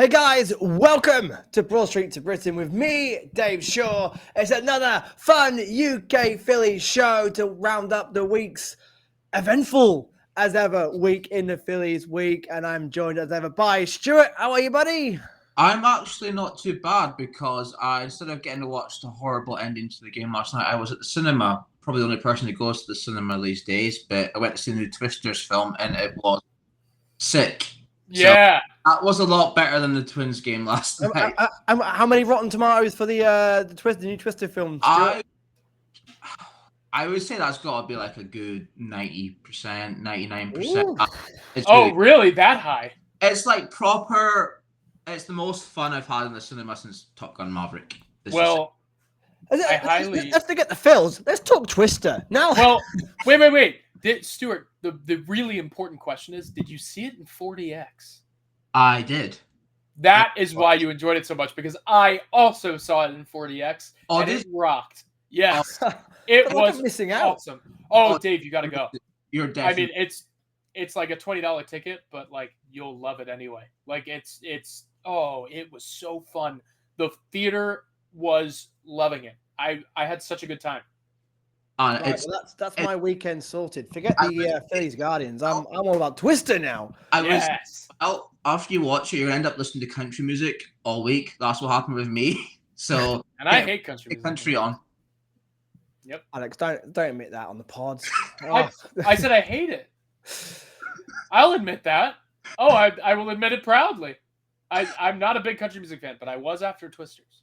Hey guys, welcome to Broad Street to Britain with me, Dave Shaw. It's another fun UK Phillies show to round up the week's eventful as ever week in the Phillies week, and I'm joined as ever by Stuart. How are you, buddy? I'm actually not too bad because instead of getting to watch the horrible ending to the game last night, I was at the cinema. Probably the only person who goes to the cinema these days, but I went to see the new Twisters film and it was sick. Yeah. So that was a lot better than the Twins game last night. How many Rotten Tomatoes for the new Twister film, Stuart? I would say that's got to be like a good 90%, 99%. Really? That high? It's like proper. It's the most fun I've had in the cinema since Top Gun Maverick. Let's forget the Phils. Let's talk Twister now. Well, wait. Stuart, the really important question is: did you see it in 40x? I did. That is why you enjoyed it so much, because I also saw it in 40x and it rocked. Yes, it was missing out. Awesome. Oh, Dave, you got to go. You're definitely. I mean, it's like a $20 ticket, but like you'll love it anyway. Like it was so fun. The theater was loving it. I had such a good time. That's my weekend sorted. Forget the Phillies Guardians. I'm all about Twister now. After you watch it, you're gonna end up listening to country music all week. That's what happened with me. So and I hate country music. Country on. Yep. Alex, don't admit that on the pods. I said I hate it. I'll admit that. I will admit it proudly. I'm not a big country music fan, but I was after Twisters.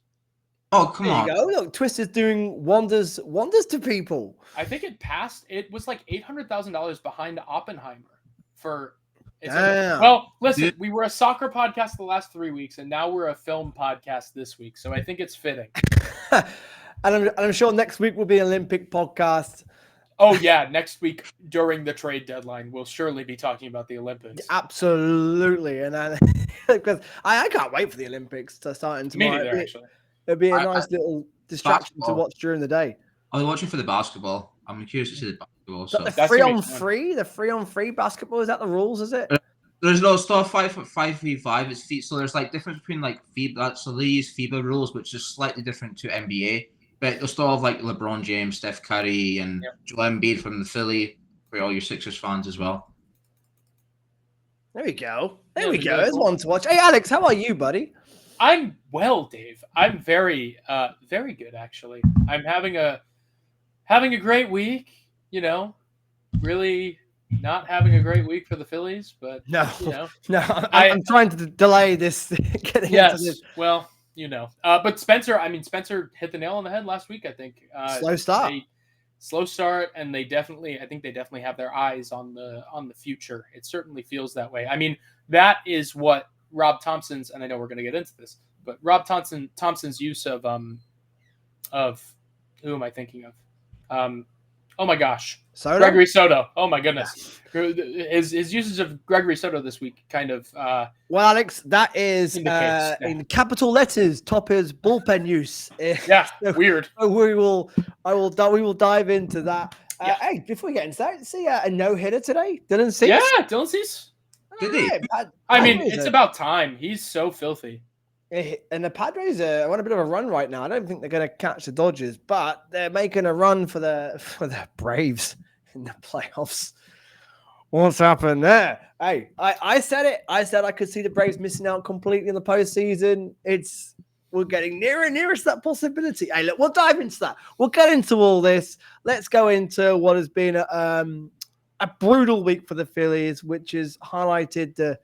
Oh, come on. There you go. Look, Twister's doing wonders to people. I think it was like $800,000 behind Oppenheimer for. Well, listen, we were a soccer podcast the last 3 weeks, and now we're a film podcast this week, so I think it's fitting. and I'm sure next week will be an Olympic podcast. Oh yeah, next week during the trade deadline, we'll surely be talking about the Olympics. Absolutely, and because I can't wait for the Olympics to start in tomorrow. Me neither, actually. It'd be a nice little distraction to watch during the day. I was watching for the basketball. I'm curious to see the basketball. So. The 3-on-3, the 3-on-3 basketball, is that the rules? Is it? There's no stuff 5v5. It's feet. So there's like difference between like FIBA. So they use FIBA rules, which is slightly different to NBA. But they'll still have like LeBron James, Steph Curry, and Joel Embiid from the Philly for all your Sixers fans as well. There we go. There's one to watch. Hey, Alex, how are you, buddy? I'm well, Dave. I'm very, very good, actually. I'm having a great week. You know, really not having a great week for the Phillies, but no. I'm trying to delay this. Into this. Well. But Spencer hit the nail on the head last week, I think. Slow start, and I think they definitely have their eyes on the future. It certainly feels that way. I mean, that is what Rob Thompson's, and I know we're going to get into this, but Rob Thompson's use of who am I thinking of? Oh my gosh. Soto? Gregory Soto. Oh my goodness. His usage of Gregory Soto this week kind of well, Alex, that is in capital letters, Topper's bullpen use. Yeah, weird. We will dive into that. Hey, before we get into that, see a no-hitter today? Dylan Cease? Yeah, Dylan Cease. Did he? I mean, it's about time. He's so filthy. And the Padres are on a bit of a run right now. I don't think they're going to catch the Dodgers, but they're making a run for the Braves in the playoffs. What's happened there? Hey, I said it. I said I could see the Braves missing out completely in the postseason. We're getting nearer and nearer to that possibility. Hey, look, we'll dive into that. We'll get into all this. Let's go into what has been a brutal week for the Phillies, which has highlighted the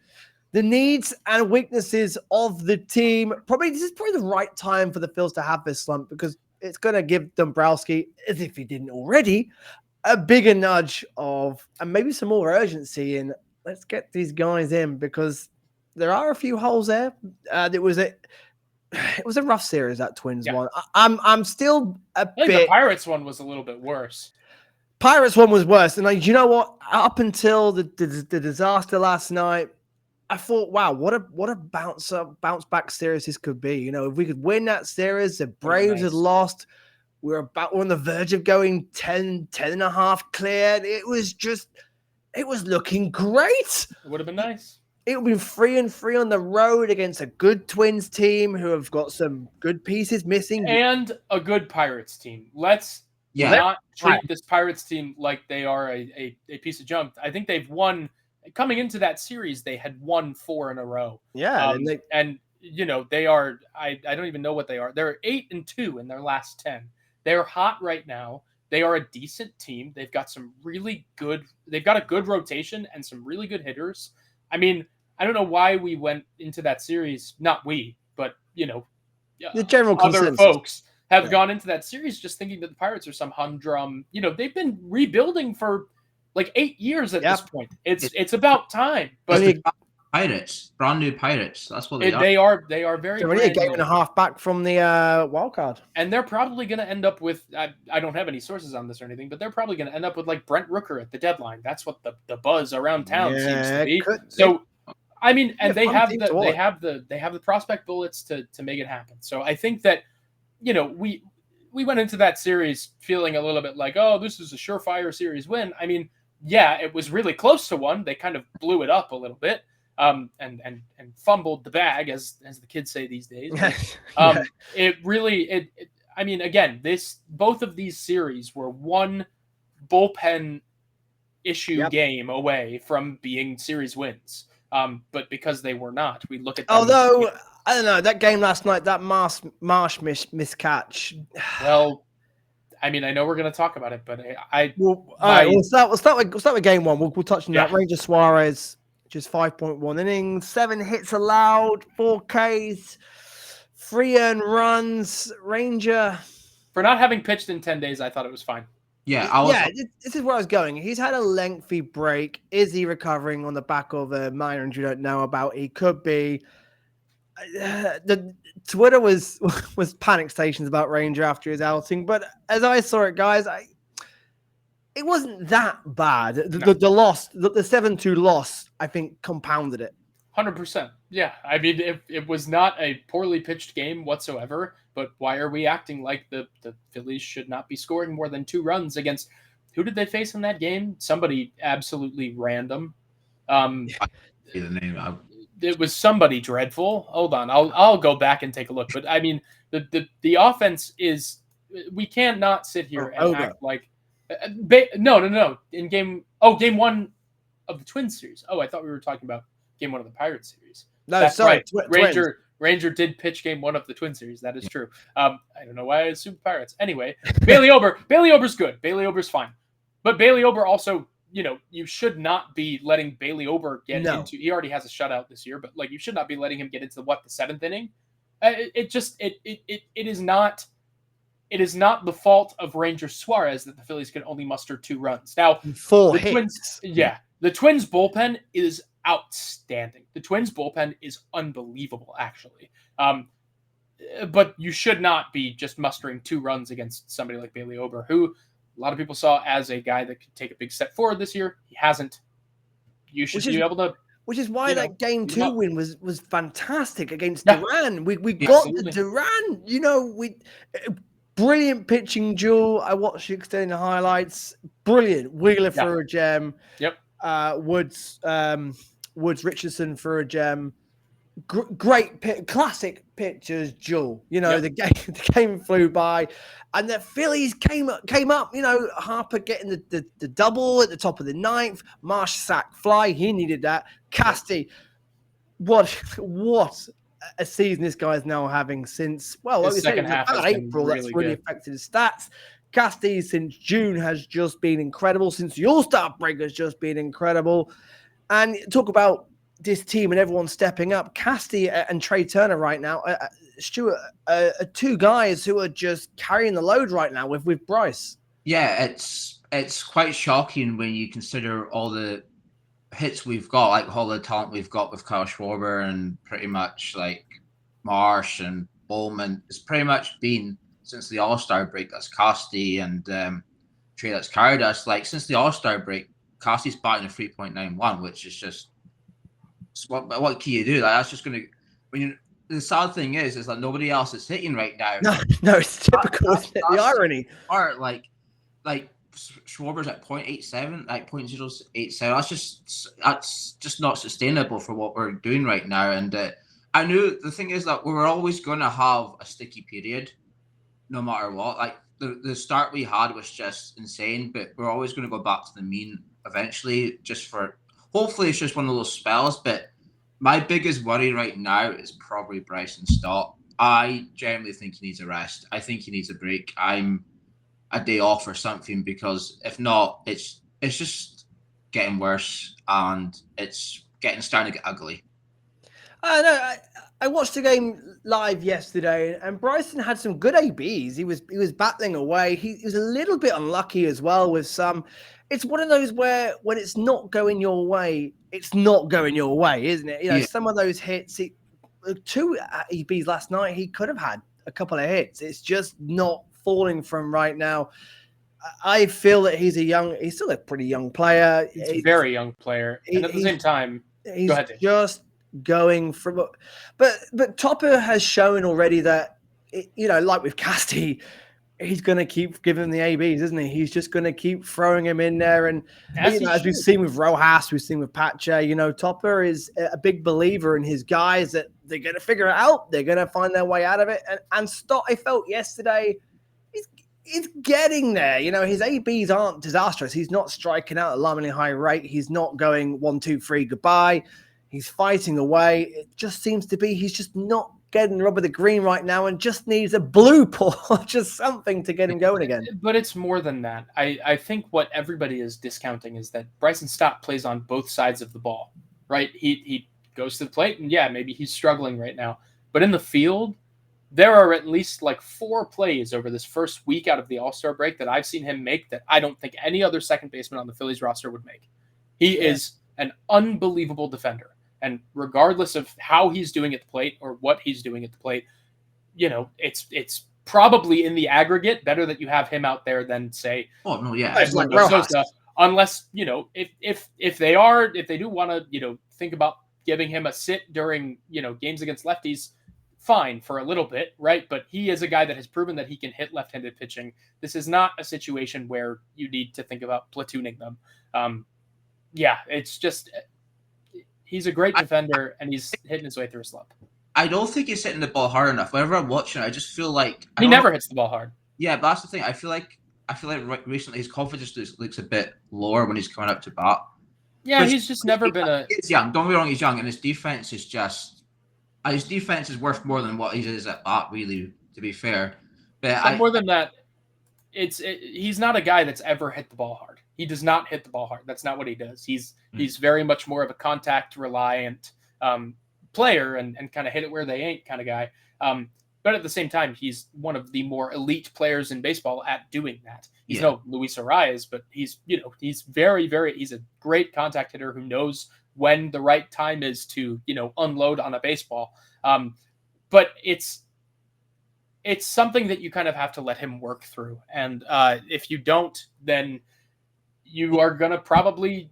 needs and weaknesses of the team. This is probably the right time for the Phils to have this slump, because it's going to give Dombrowski, as if he didn't already, a bigger nudge and maybe some more urgency in, let's get these guys in, because there are a few holes there. It was a rough series, that Twins one. I'm still I think the Pirates one was a little bit worse. Pirates one was worse. And you know what? Up until the disaster last night, I thought, wow, what a bounce back series this could be. You know, if we could win that series, the Braves had lost. We're on the verge of going 10.5 cleared. It was looking great. It would have been nice. it would be 3-3 on the road against a good Twins team who have got some good pieces missing. And a good Pirates team. Let's not treat this Pirates team like they are a piece of junk. I think they've won, coming into that series, they had won 4 in a row. Yeah. And they are, I don't even know what they are. They're 8-2 in their last 10. They're hot right now. They are a decent team. They've got they've got a good rotation and some really good hitters. I mean, I don't know why we went into that series, not we, but, the general other consensus. Folks have gone into that series just thinking that the Pirates are some humdrum. They've been rebuilding for like 8 years at this point. It's about time. But Pirates, brand new Pirates. That's what they are. They are very. They're only a game and a half back from the wild card, and they're probably going to end up with. I don't have any sources on this or anything, but they're probably going to end up with like Brent Rooker at the deadline. That's what the buzz around town seems to be. So, I mean, and they have the prospect bullets to make it happen. So I think that we went into that series feeling a little bit like, oh, this is a surefire series win. I mean, yeah, it was really close to one. They kind of blew it up a little bit. And fumbled the bag, as the kids say these days. It really, I mean, again, both of these series were one bullpen issue game away from being series wins. But because they were not, we look at them. Although, I don't know, that game last night, that Marsh miscatch. Well, I mean, I know we're going to talk about it, but we'll start with game one. We'll touch on that. Ranger Suarez. Just 5.1 innings, 7 hits allowed, 4 Ks, 3 earned runs. Ranger, for not having pitched in 10 days, I thought it was fine. Yeah, this is where I was going. He's had a lengthy break. Is he recovering on the back of a minor injury? Don't know about. He could be. The Twitter was panic stations about Ranger after his outing, but as I saw it, guys, it wasn't that bad. The loss, the 7-2 loss, I think compounded it. 100%. Yeah. I mean, it was not a poorly pitched game whatsoever, but why are we acting like the Phillies should not be scoring more than 2 runs against, who did they face in that game? Somebody absolutely random. It was somebody dreadful. Hold on. I'll go back and take a look. But I mean, the offense is, we can't not sit here and act like, no. In game 1 of the Twins series. Oh, I thought we were talking about game 1 of the Pirates series. No, that's sorry. Right. Ranger did pitch game 1 of the Twins series. That is true. I don't know why I assumed Pirates. Anyway, Bailey Ober's good. Bailey Ober's fine. But Bailey Ober also, you should not be letting Bailey Ober get into. He already has a shutout this year, but like you should not be letting him get into the 7th inning. It is not. It is not the fault of Ranger Suarez that the Phillies can only muster 2 runs. Now, 4 hits. The Twins bullpen is outstanding. The Twins bullpen is unbelievable, actually. But you should not be just mustering 2 runs against somebody like Bailey Ober, who a lot of people saw as a guy that could take a big step forward this year. He hasn't. You should be able to. Which is why that game 2 win was fantastic against Duran. We got the Duran. Brilliant pitching duel. I watched the extended highlights. Brilliant. Wheeler for a gem. Yep. Woods Richardson for a gem. Great classic pitchers duel. The game flew by, and the Phillies came up. Harper getting the double at the top of the 9th. Marsh sack fly. He needed that. Casti, what a season this guy is now having since, like you said, about April. That's really affected his stats. Casti since June has just been incredible. Since the All-Star break has just been incredible. And talk about this team and everyone stepping up. Casti and Trey Turner right now, Stuart, are 2 guys who are just carrying the load right now with Bryce. Yeah, it's quite shocking when you consider all the hits we've got, like all the talent we've got with Kyle Schwarber and pretty much like Marsh and Bowman. It's pretty much been since the All-Star break. That's Casti and Trey that's carried us. Like since the All-Star break, Casti's batting a 3.91, which is just what can you do? Like that's just going to. The sad thing is like nobody else is hitting right now. No, it's typical. That's the irony. Or like Schwarber's at 0.87, like 0.087. That's just not sustainable for what we're doing right now. And I knew the thing is that we were always going to have a sticky period, no matter what. Like the start we had was just insane, but we're always going to go back to the mean eventually. Hopefully it's just one of those spells. But my biggest worry right now is probably Bryson Stott. I generally think he needs a rest. I think he needs a break. I'm a day off or something, because if not, it's just getting worse and it's starting to get ugly. I watched the game live yesterday, and Bryson had some good ABs. He was battling away. He was a little bit unlucky as well with some. It's one of those where when it's not going your way, it's not going your way, isn't it? Some of those hits. 2 EBs last night, he could have had a couple of hits. It's just not falling from right now. I feel that he's still a pretty young player. He's a very young player. And at the same time, he's just going from, but Topper has shown already that, like with Casti, he's going to keep giving the ABs, isn't he? He's just going to keep throwing him in there. And as we've seen with Rojas, we've seen with Pache, Topper is a big believer in his guys that they're going to figure it out. They're going to find their way out of it. And Stott, I felt yesterday, he's getting there. His ABs aren't disastrous. He's not striking out at alarmingly high rate. He's not going 1, 2, 3, goodbye. He's fighting away. It just seems to be he's just not getting the rub of the green right now and just needs a blue pull, just something to get him going again. But it's more than that. I think what everybody is discounting is that Bryson Stott plays on both sides of the ball, right? He goes to the plate, and maybe he's struggling right now. But in the field, there are at least like 4 plays over this first week out of the All-Star break that I've seen him make that I don't think any other second baseman on the Phillies roster would make. He is an unbelievable defender. And regardless of how he's doing at the plate or what he's doing at the plate, it's probably in the aggregate better that you have him out there than say, unless, if they do want to, think about giving him a sit during, games against lefties, fine for a little bit, right? But he is a guy that has proven that he can hit left-handed pitching. This is not a situation where you need to think about platooning them. It's just, he's a great defender, and he's hitting his way through a slump. I don't think he's hitting the ball hard enough. Whenever I'm watching it, I just feel like he never hits the ball hard. Yeah, but that's the thing. I feel like recently his confidence just looks a bit lower when he's coming up to bat. Yeah, he's just never been He's young. Don't get me wrong, he's young, and his defense is just. His defense is worth more than what he is at bat, really, to be fair. But more than that, he's not a guy that's ever hit the ball hard. He does not hit the ball hard. That's not what he does. He's very much more of a contact reliant player and kind of hit it where they ain't kind of guy. But at the same time, he's one of the more elite players in baseball at doing that. He's no Luis Arias, but he's very, very, he's a great contact hitter who knows when the right time is to, unload on a baseball. But it's something that you kind of have to let him work through. And if you don't, then you are going to probably,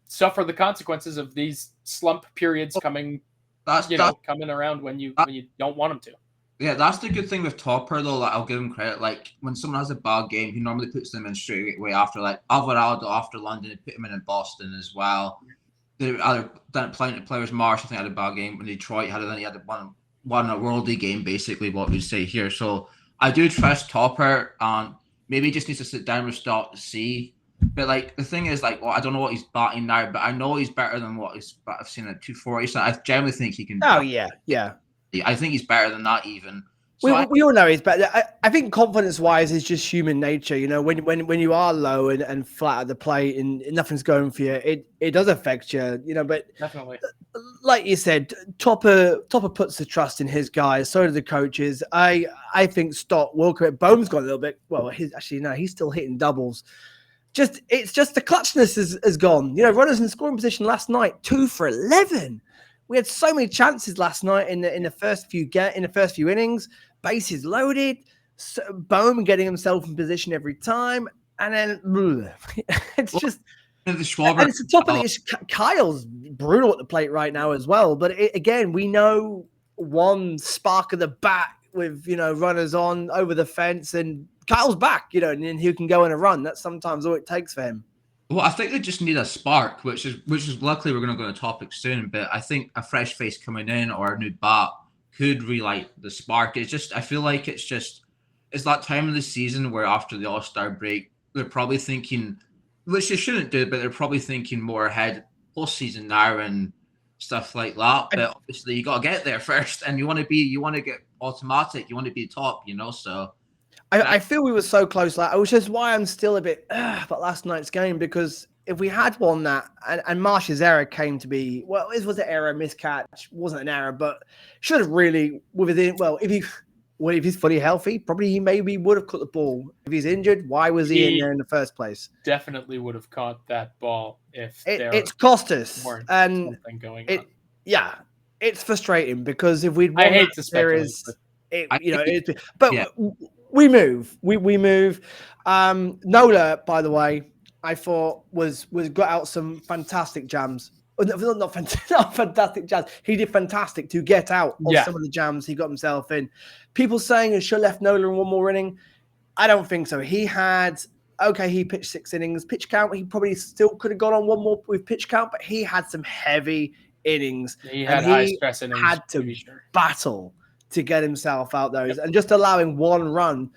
suffer the consequences of these slump periods coming around when you don't want them to. Yeah, that's the good thing with Topper, though. Like, I'll give him credit. Like, when someone has a bad game, he normally puts them in straight away after, like, Alvarado after London, he put him in Boston as well. The other plenty of players, Marsh, I think, had a bad game. When Detroit had it, he had one a worldly game, basically, what we say here. So I do trust Topper, and maybe he just needs to sit down with Stott to see. But, like, the thing is, like, I don't know what he's batting now, but I know he's better than what I've seen at 240. So I generally think he can. Oh, yeah. I think he's better than that, even. So we all know he's better. I think confidence-wise is just human nature. When you are low and flat at the plate and nothing's going for you, it does affect you. But definitely, like you said, Topper puts the trust in his guys. So do the coaches. I think Stott will correct. Bohm's got a little bit. Well, he's still hitting doubles. It's just the clutchness is gone. Runners in scoring position last night, 2 for 11. We had so many chances last night in the first few innings. Bases loaded. Bohm getting himself in position every time, and then it's just. And it's the top of it. Kyle's brutal at the plate right now as well. But again, we know one spark of the bat with runners on over the fence and Kyle's back, and then he can go on a run. That's sometimes all it takes for him. Well, I think they just need a spark, which is luckily we're going to go to topic soon. But I think a fresh face coming in or a new bat could relight the spark. It's just I feel like it's that time of the season where after the All-Star break they're probably thinking, which they shouldn't do, but they're probably thinking more ahead postseason now and stuff like that. But obviously you got to get there first, and you want to get automatic. You want to be top, So I feel we were so close, which is why I'm still a bit about last night's game, because if we had won that, and Marsh's error came to be, well, it was an error, miscatch, wasn't an error, but should have really if he's fully healthy, probably he maybe would have caught the ball. If he's injured, why was he in there in the first place? Definitely would have caught that ball if it's cost us, and something going on. Yeah, it's frustrating because if we'd won that series, we move. We move. Nola, by the way, I thought was got out some fantastic jams. Not fantastic jams. He did fantastic to get out of some of the jams he got himself in. People saying he should have left Nola in one more inning. I don't think so. He pitched 6 innings. Pitch count, he probably still could have gone on one more with pitch count, but he had some heavy innings. He had high stress innings. Had to battle to get himself out those, and just allowing 1 run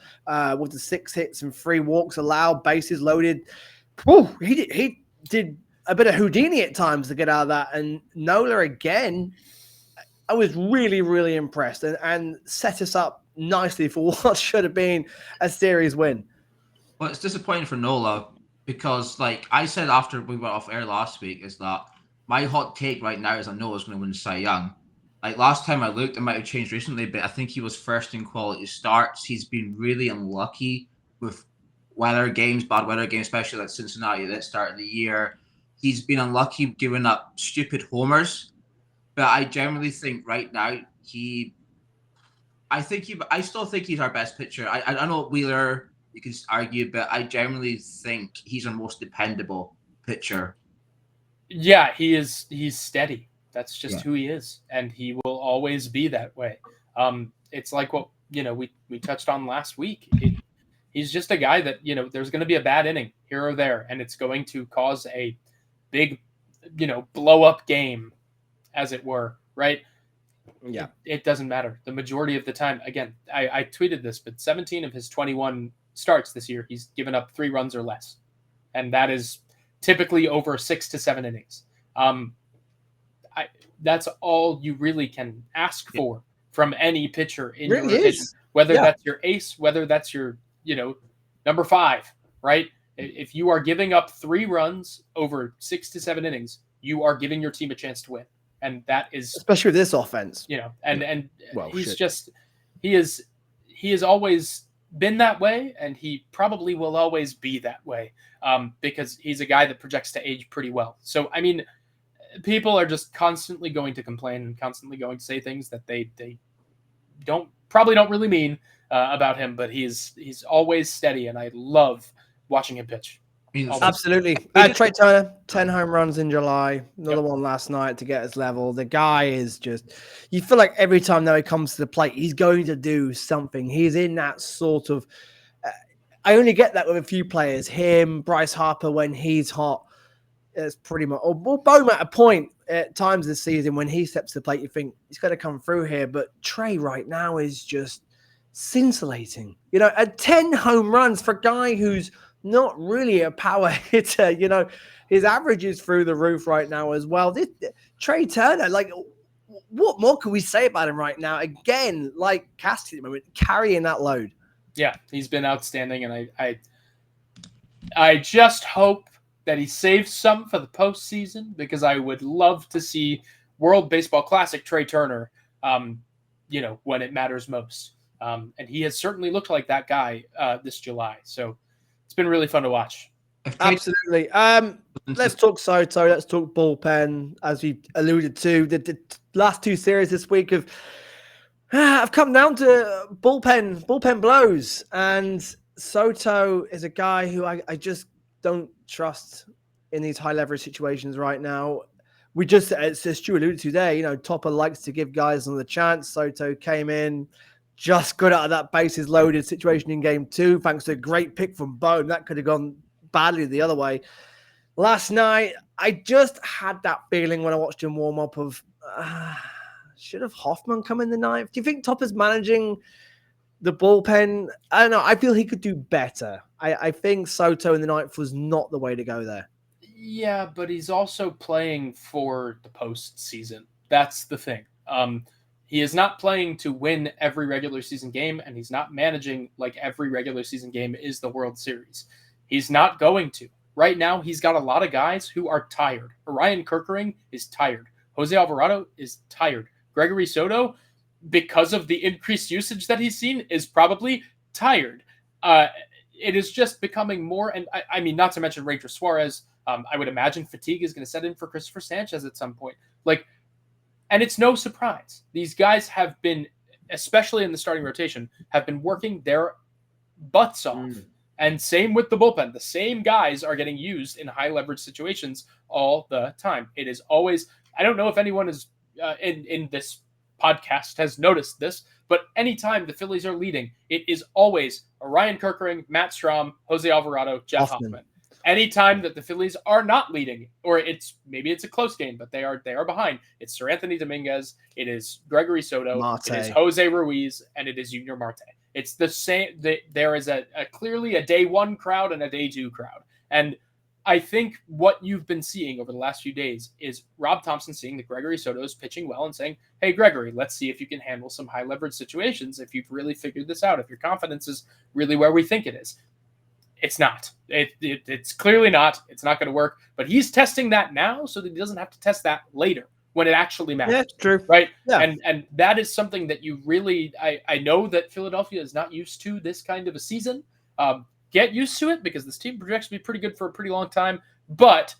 with the 6 hits and 3 walks allowed, bases loaded. Whew, he did a bit of Houdini at times to get out of that. And Nola again, I was really, really impressed and set us up nicely for what should have been a series win. Well, it's disappointing for Nola because, like I said after we went off air last week, is that my hot take right now is that Nola's going to win Cy Young. Like last time I looked, it might have changed recently, but I think he was first in quality starts. He's been really unlucky with bad weather games, especially like Cincinnati at the start of the year. He's been unlucky giving up stupid homers. But I generally think right now I still think he's our best pitcher. I know Wheeler, you can argue, but I generally think he's our most dependable pitcher. Yeah, he's steady. That's just who he is, and he will always be that way. It's like what we touched on last week. He's just a guy that there's going to be a bad inning here or there, and it's going to cause a big blow up game, as it were, right? Yeah, it doesn't matter. The majority of the time, again, I tweeted this, but 17 of his 21 starts this year, he's given up 3 runs or less, and that is typically over 6 to 7 innings. That's all you really can ask for from any pitcher in your division, whether that's your ace, whether that's your number 5, right? If you are giving up 3 runs over 6 to 7 innings, you are giving your team a chance to win. And that is especially with this offense, he has always been that way, and he probably will always be that way, because he's a guy that projects to age pretty well. So, I mean, people are just constantly going to complain and constantly going to say things that they probably don't really mean about him, but he's always steady, and I love watching him pitch. Absolutely. Trey Turner, 10 home runs in July, another one last night to get his level. The guy is just, you feel like every time that he comes to the plate, he's going to do something. He's in that sort of, I only get that with a few players. Him, Bryce Harper, when he's hot, it's pretty much, or Bowman at a point at times this season when he steps to the plate, you think he's got to come through here. But Trey right now is just scintillating. At 10 home runs for a guy who's not really a power hitter, his average is through the roof right now as well. Trey Turner, like, what more can we say about him right now? Again, like Cassidy at the moment, carrying that load. Yeah, he's been outstanding, and I just hope that he saves some for the postseason, because I would love to see World Baseball Classic Trey Turner, when it matters most. And he has certainly looked like that guy this July. So it's been really fun to watch. Absolutely. Let's talk Soto. Let's talk bullpen. As we alluded to, the last 2 series this week have come down to bullpen blows. And Soto is a guy who I just don't trust in these high leverage situations right now. We just, as Stu alluded to there, Topper likes to give guys another chance. Soto came in, just got out of that bases loaded situation in game 2, thanks to a great pick from Bone. That could have gone badly the other way. Last night, I just had that feeling when I watched him warm up of, should have Hoffman come in the ninth? Do you think Topper's managing the bullpen? I don't know. I feel he could do better. I think Soto in the ninth was not the way to go there. Yeah, but he's also playing for the postseason. That's the thing. He is not playing to win every regular season game, and he's not managing like every regular season game is the World Series. He's not going to. Right now, he's got a lot of guys who are tired. Orion Kerkering is tired. Jose Alvarado is tired. Gregory Soto, because of the increased usage that he's seen, is probably tired. It is just becoming more, and I mean, not to mention Ranger Suarez. I would imagine fatigue is going to set in for Christopher Sanchez at some point. And it's no surprise. These guys have been, especially in the starting rotation, have been working their butts off. And same with the bullpen. The same guys are getting used in high leverage situations all the time. It is always, I don't know if anyone is in this podcast has noticed this, but anytime the Phillies are leading, it is always Orion Kerkering, Matt Strahm, Jose Alvarado, Jeff Hoffman. Anytime that the Phillies are not leading, or maybe it's a close game, but they are behind, it's Sir Anthony Dominguez, it is Gregory Soto, Marte. It is Jose Ruiz, and it is Junior Marte. It's the same. There is a clearly a day one crowd and a day two crowd. And I think what you've been seeing over the last few days is Rob Thompson seeing that Gregory Soto is pitching well and saying, hey, Gregory, let's see if you can handle some high leverage situations, if you've really figured this out, if your confidence is really where we think it is. It's not. It's clearly not. It's not going to work. But he's testing that now so that he doesn't have to test that later when it actually matters. Yeah, true. Right? Yeah. And that is something that you really – I know that Philadelphia is not used to this kind of a season. Get used to it because this team projects to be pretty good for a pretty long time. But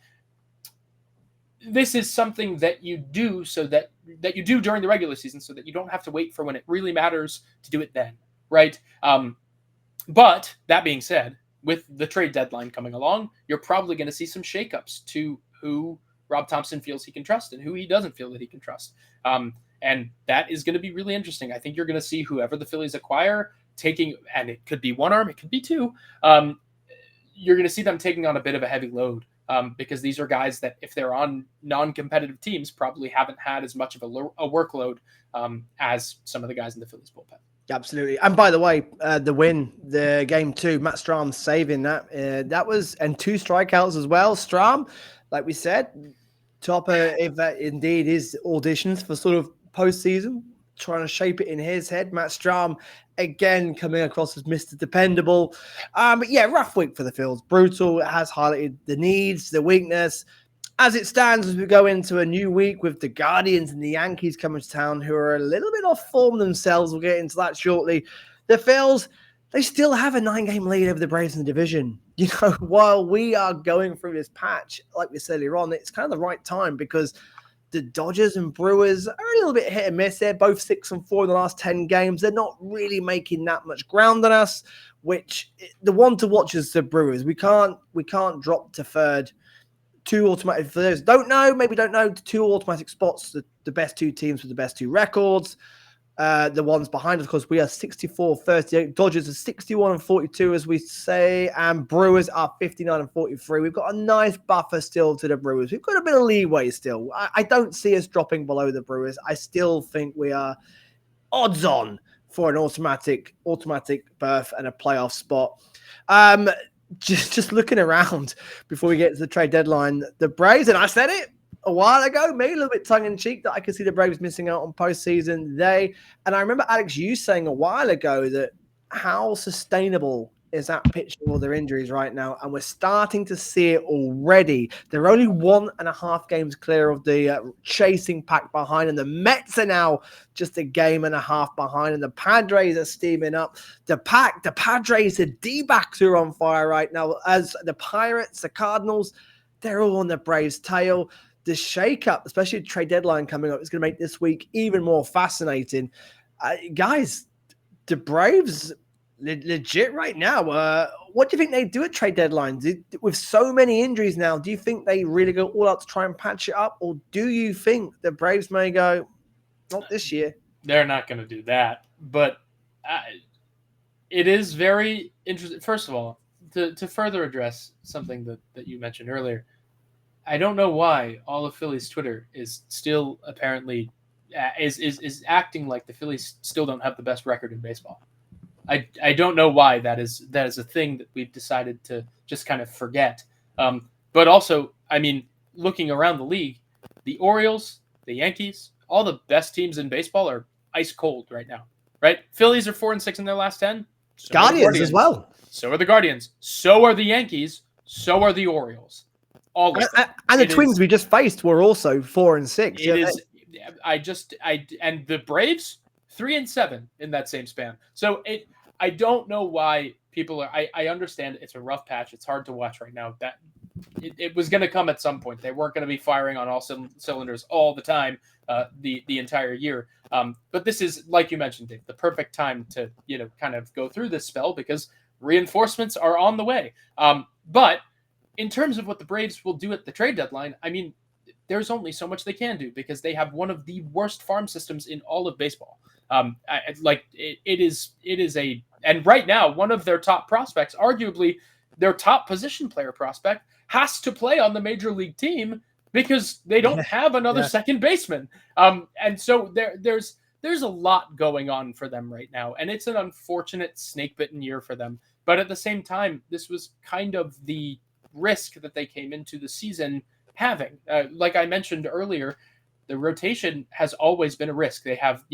this is something that you do so that you do during the regular season so that you don't have to wait for when it really matters to do it then. Right? But that being said – with the trade deadline coming along, you're probably going to see some shakeups to who Rob Thompson feels he can trust and who he doesn't feel that he can trust. And that is going to be really interesting. I think you're going to see whoever the Phillies acquire taking, and it could be one arm, it could be two. You're going to see them taking on a bit of a heavy load because these are guys that if they're on non-competitive teams, probably haven't had as much of a workload as some of the guys in the Phillies bullpen. Absolutely. And by the way, the win, the game 2, Matt Strahm saving that. That was, and 2 strikeouts as well. Strahm, like we said, Topper, if that indeed is auditions for sort of postseason, trying to shape it in his head. Matt Strahm, again, coming across as Mr. Dependable. But yeah, rough week for the Phils. Brutal. It has highlighted the needs, the weakness. As it stands, as we go into a new week with the Guardians and the Yankees coming to town, who are a little bit off form themselves. We'll get into that shortly. The Phils, they still have a 9-game lead over the Braves in the division. You know, while we are going through this patch, like we said earlier on, it's kind of the right time because the Dodgers and Brewers are a little bit hit and miss. They're both 6-4 in the last 10 games. They're not really making that much ground on us, which the one to watch is the Brewers. We can't drop to third. 2 automatic, for those don't know, 2 automatic spots, the best 2 teams with the best 2 records. The ones behind us, of course, we are 64-38. Dodgers are 61-42, as we say, and Brewers are 59-43. We've got a nice buffer still to the Brewers. We've got a bit of leeway still. I don't see us dropping below the Brewers. I still think we are odds on for an automatic berth and a playoff spot. Just looking around before we get to the trade deadline, the Braves, and I said it a while ago, maybe a little bit tongue-in-cheek, that I could see the Braves missing out on postseason. And I remember, Alex, you saying a while ago that how sustainable is that pitch with all their injuries right now? And we're starting to see it already. They're only 1.5 games clear of the chasing pack behind, and the Mets are now just a game and a half behind, and the Padres are steaming up. The Padres, the D-backs who are on fire right now, as the Pirates, the Cardinals, they're all on the Braves' tail. The shake-up, especially trade deadline coming up, is going to make this week even more fascinating. Guys, the Braves legit right now. What do you think they do at trade deadlines? With so many injuries now, do you think they really go all out to try and patch it up? Or do you think the Braves may go, not this year? They're not going to do that. But It is very interesting. First of all, to further address something that you mentioned earlier, I don't know why all of Phillies Twitter is still apparently is acting like the Phillies still don't have the best record in baseball. I don't know why that is a thing that we've decided to just kind of forget. But also, I mean, looking around the league, the Orioles, the Yankees, all the best teams in baseball are ice cold right now. Right? Phillies are 4-6 in their last 10. So Guardians as well. So are the Guardians. So are the Yankees. So are the Orioles. All of them. And the Twins we just faced were also 4-6. It is. And the Braves 3-7 in that same span. So I don't know why people are. I understand it's a rough patch. It's hard to watch right now. That it was going to come at some point. They weren't going to be firing on all cylinders all the time, the entire year. But this is, like you mentioned, Dave, the perfect time to kind of go through this spell because reinforcements are on the way. But in terms of what the Braves will do at the trade deadline, I mean, there's only so much they can do because they have one of the worst farm systems in all of baseball. It is and right now, one of their top prospects, arguably their top position player prospect, has to play on the major league team because they don't have another second baseman. And so there's a lot going on for them right now. And it's an unfortunate snake-bitten year for them. But at the same time, this was kind of the risk that they came into the season having. Like I mentioned earlier, the rotation has always been a risk. They have,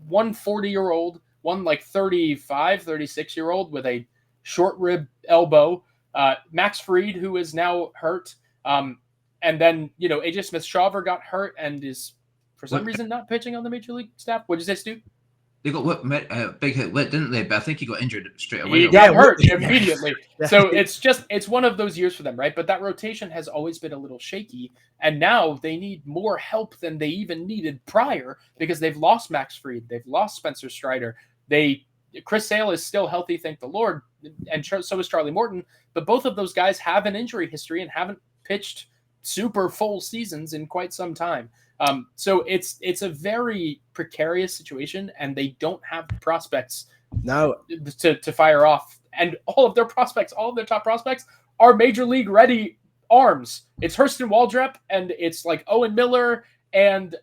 one 40-year-old, one like 35, 36-year-old with a short rib elbow, Max Fried, who is now hurt. And then, AJ Smith-Shawver got hurt and is, for some reason, not pitching on the major league staff. What did you say, Stu? They got big hit Whit, didn't they? But I think he got injured straight away. He got hurt immediately. So it's one of those years for them, right? But that rotation has always been a little shaky. And now they need more help than they even needed prior because they've lost Max Fried. They've lost Spencer Strider. Chris Sale is still healthy, thank the Lord. And so is Charlie Morton. But both of those guys have an injury history and haven't pitched super full seasons in quite some time. So it's a very precarious situation, and they don't have prospects to fire off. And all of their top prospects are major league ready arms. It's Hurston Waldrep, and it's like Owen Miller and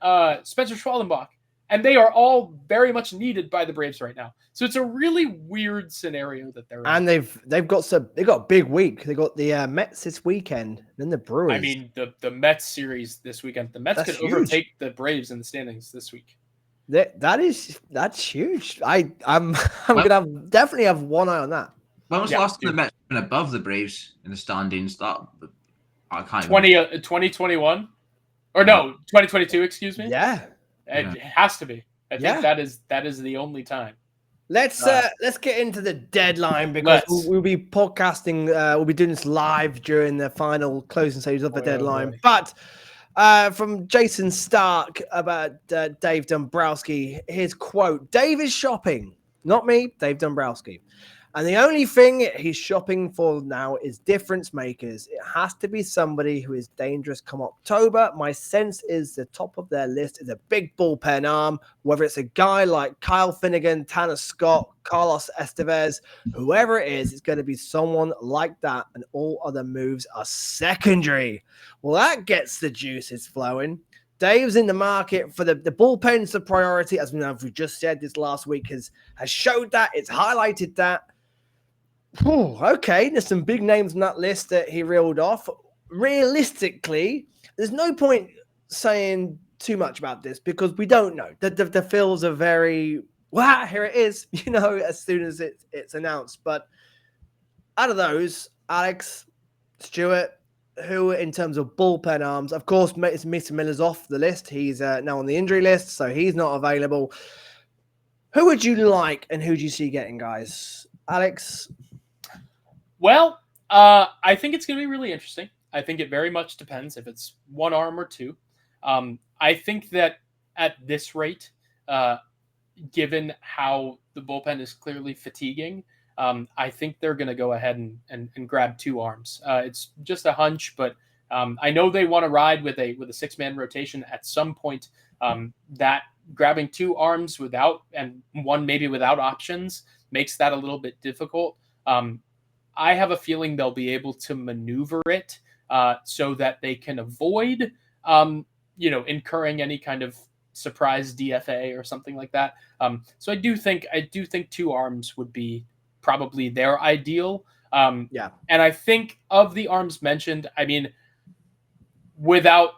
Spencer Schwallenbach. And they are all very much needed by the Braves right now. So it's a really weird scenario that they're in. And they've got a big week. They got the Mets this weekend, then the Brewers. I mean, the Mets series this weekend. The Mets could overtake the Braves in the standings this week. That's huge. I'm gonna definitely have one eye on that. When was the last time the Mets been above the Braves in the standings? That I can't. 2021 or no 2022? Excuse me. Yeah. It has to be. I think that is the only time. Let's get into the deadline because we'll be podcasting. We'll be doing this live during the final closing stages of the deadline. But from Jason Stark about Dave Dombrowski, his quote: "Dave is shopping, not me, Dave Dombrowski. And the only thing he's shopping for now is difference makers. It has to be somebody who is dangerous come October. My sense is the top of their list is a big bullpen arm, whether it's a guy like Kyle Finnegan, Tanner Scott, Carlos Estevez, whoever it is, it's going to be someone like that, and all other moves are secondary." Well, that gets the juices flowing. Dave's in the market for the bullpen's the priority, as we just said this last week has showed that, it's highlighted that. Okay, there's some big names on that list that he reeled off. Realistically, there's no point saying too much about this because we don't know. The Phils are very, here it is, as soon as it's announced. But out of those, Alex, Stuart, who in terms of bullpen arms, of course, Mr. Miller's off the list. He's now on the injury list, so he's not available. Who would you like and who do you see getting, guys? Alex? Well, I think it's going to be really interesting. I think it very much depends if it's one arm or two. I think that at this rate, given how the bullpen is clearly fatiguing, I think they're going to go ahead and grab two arms. It's just a hunch, but I know they want to ride with a 6-man rotation at some point. That grabbing 2 arms without, and one maybe without options, makes that a little bit difficult. I have a feeling they'll be able to maneuver it so that they can avoid, incurring any kind of surprise DFA or something like that. So I do think 2 arms would be probably their ideal. And I think of the arms mentioned, I mean, without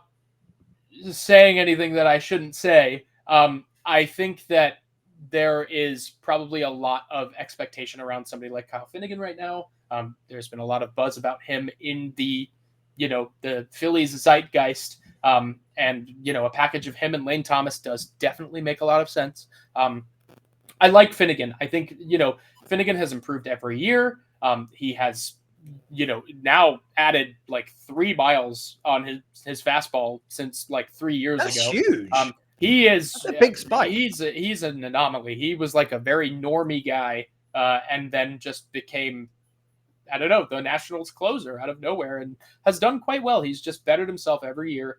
saying anything that I shouldn't say, I think that there is probably a lot of expectation around somebody like Kyle Finnegan right now. There's been a lot of buzz about him in the Phillies zeitgeist. And, a package of him and Lane Thomas does definitely make a lot of sense. I like Finnegan. I think, Finnegan has improved every year. He has, now added like 3 miles on his fastball since like 3 years That's ago. Huge. He is a big spike. He's an anomaly. He was like a very normie guy, and then just became, I don't know, the Nationals closer out of nowhere, and has done quite well. He's just bettered himself every year.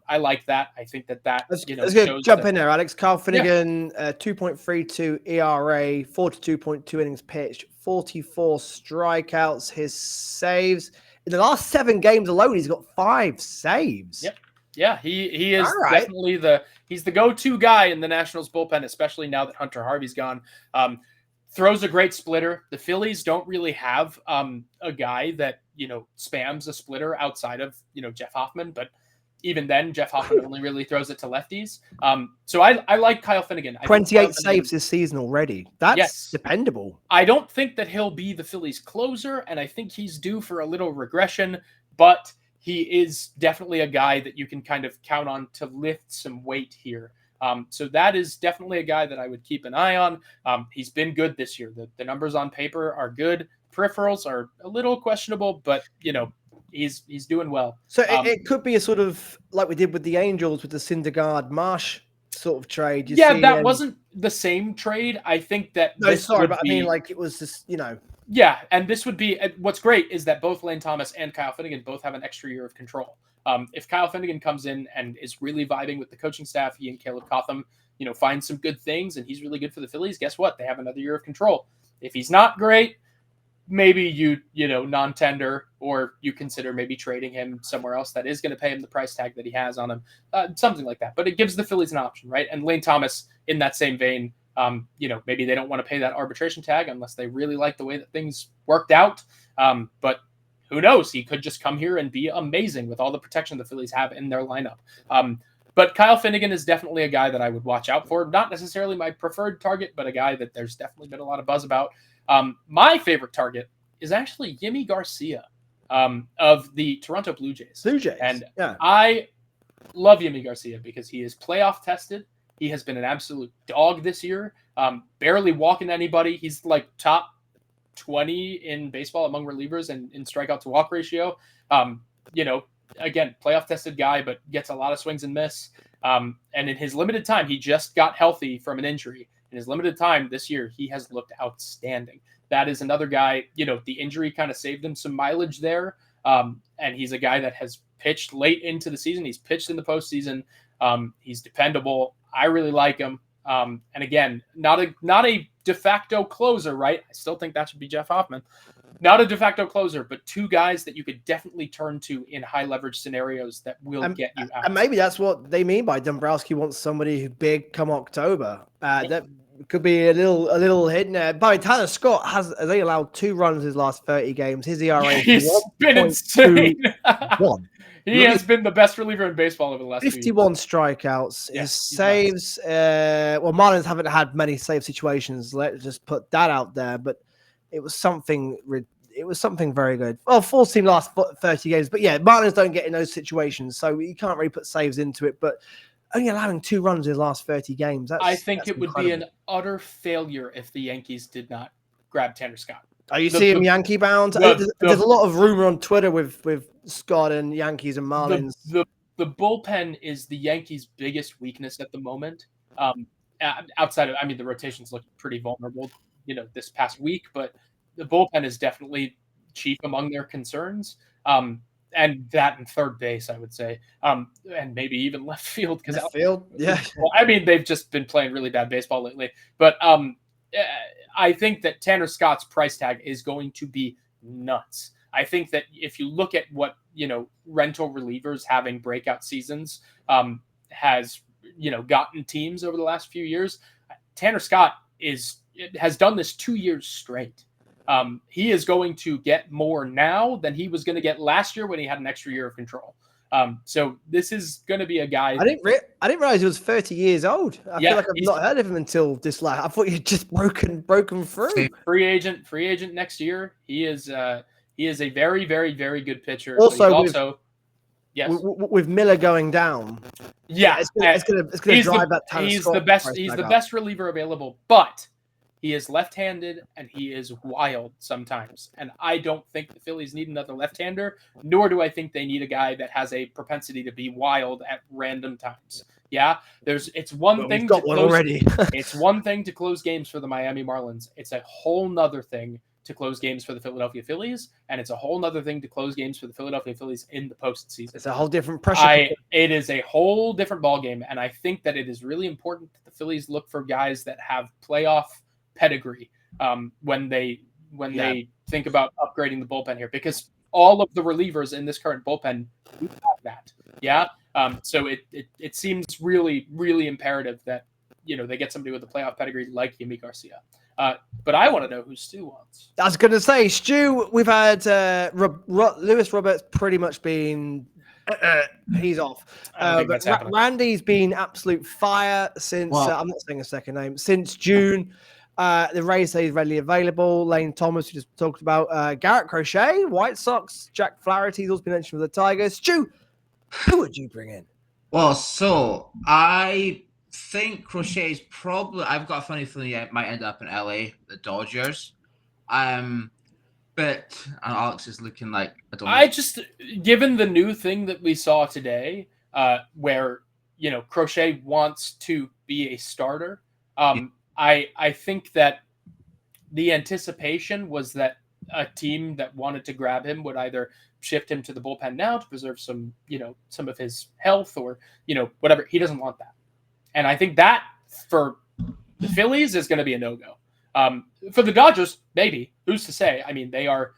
I like that. I think that let's jump in there, Alex. Kyle Finnegan, 2.32 ERA, 42.2 innings pitched, 44 strikeouts. His saves in the last 7 games alone, he's got 5 saves. Yep. Yeah, he is definitely he's the go-to guy in the Nationals bullpen, especially now that Hunter Harvey's gone. Throws a great splitter. The Phillies don't really have a guy that, spams a splitter outside of, Jeff Hoffman, but even then, Jeff Hoffman only really throws it to lefties. So I like Kyle Finnegan. 28 saves this season already. That's dependable. I don't think that he'll be the Phillies closer, and I think he's due for a little regression, but he is definitely a guy that you can kind of count on to lift some weight here. So that is definitely a guy that I would keep an eye on. He's been good this year. The numbers on paper are good. Peripherals are a little questionable, but, he's doing well. So it could be a sort of like we did with the Angels with the Syndergaard Marsh sort of trade. That wasn't the same trade. I think that I mean, like it was just, Yeah, and this would be what's great is that both Lane Thomas and Kyle Finnegan both have an extra year of control. If Kyle Finnegan comes in and is really vibing with the coaching staff, he and Caleb Cotham, find some good things, and he's really good for the Phillies, guess what? They have another year of control. If he's not great, maybe you non-tender, or you consider maybe trading him somewhere else that is going to pay him the price tag that he has on him, something like that. But it gives the Phillies an option, right? And Lane Thomas, in that same vein, maybe they don't want to pay that arbitration tag unless they really like the way that things worked out. But who knows? He could just come here and be amazing with all the protection the Phillies have in their lineup. But Kyle Finnegan is definitely a guy that I would watch out for. Not necessarily my preferred target, but a guy that there's definitely been a lot of buzz about. My favorite target is actually Yimi Garcia of the Toronto Blue Jays. And I love Yimi Garcia because he is playoff tested. He has been an absolute dog this year, barely walking anybody. He's like top 20 in baseball among relievers and in strikeout to walk ratio. Again, playoff tested guy, but gets a lot of swings and miss. And in his limited time, he just got healthy from an injury. In his limited time this year, he has looked outstanding. That is another guy, the injury kind of saved him some mileage there. And he's a guy that has pitched late into the season. He's pitched in the postseason. He's dependable. I really like him. And again, not a de facto closer, right? I still think that should be Jeff Hoffman. Not a de facto closer, but 2 guys that you could definitely turn to in high leverage scenarios that will get you out. And maybe that's what they mean by Dombrowski wants somebody who big come October. That could be a little hidden there. By Tyler Scott has they allowed 2 runs his last 30 games. His ERA has been insane. He has been the best reliever in baseball over the last 51 strikeouts. His saves, Marlins haven't had many save situations. Let's just put that out there. But it was something very good. Well, 14 last 30 games. But yeah, Marlins don't get in those situations. So you can't really put saves into it. But only allowing 2 runs in his last 30 games. I think it would be an utter failure if the Yankees did not grab Tanner Scott. Are you seeing Yankee bound? There's a lot of rumor on Twitter with Scott and Yankees and Marlins. The bullpen is the Yankees' biggest weakness at the moment. Outside of, the rotations look pretty vulnerable, this past week, but the bullpen is definitely chief among their concerns. and that and third base, I would say, and maybe even left field because left field, yeah. Well, I mean, they've just been playing really bad baseball lately, but I think that Tanner Scott's price tag is going to be nuts. I think that if you look at what rental relievers having breakout seasons has gotten teams over the last few years, Tanner Scott has done this 2 years straight. He is going to get more now than he was going to get last year when he had an extra year of control. So this is going to be a guy. I didn't realize he was 30 years old. I feel like I've not heard of him until this. I thought he'd just broken through. Free agent next year. He is a very, very, very good pitcher. Also, yes, with Miller going down. Yeah, it's going to drive that. He's the best. He's the best reliever available, but he is left-handed and he is wild sometimes. And I don't think the Phillies need another left-hander, nor do I think they need a guy that has a propensity to be wild at random times. Yeah, it's one thing to close already. It's one thing to close games for the Miami Marlins. It's a whole nother thing to close games for the Philadelphia Phillies, and it's a whole nother thing to close games for the Philadelphia Phillies in the postseason. It's a whole different pressure. It is a whole different ballgame, and I think that it is really important that the Phillies look for guys that have playoff pedigree when they think about upgrading the bullpen here, because all of the relievers in this current bullpen do have that. Yeah. So it seems really, really imperative that they get somebody with a playoff pedigree like Yimi Garcia. But I want to know who Stu wants. I was going to say, Stu, we've had Lewis Roberts pretty much been he's off. But Randy's been absolute fire since I'm not saying a second name, since June. The Rays say he's readily available. Lane Thomas, who just talked about, Garrett Crochet, White Sox, Jack Flaherty's also been mentioned with the Tigers. Stu, who would you bring in? Well, so I think Crochet's probably. I've got a funny feeling it might end up in LA, the Dodgers. But Alex is looking like just given the new thing that we saw today, where Crochet wants to be a starter. I think that the anticipation was that a team that wanted to grab him would either shift him to the bullpen now to preserve some of his health or, whatever. He doesn't want that. And I think that for the Phillies is going to be a no-go. For the Dodgers, maybe. Who's to say? I mean, they are,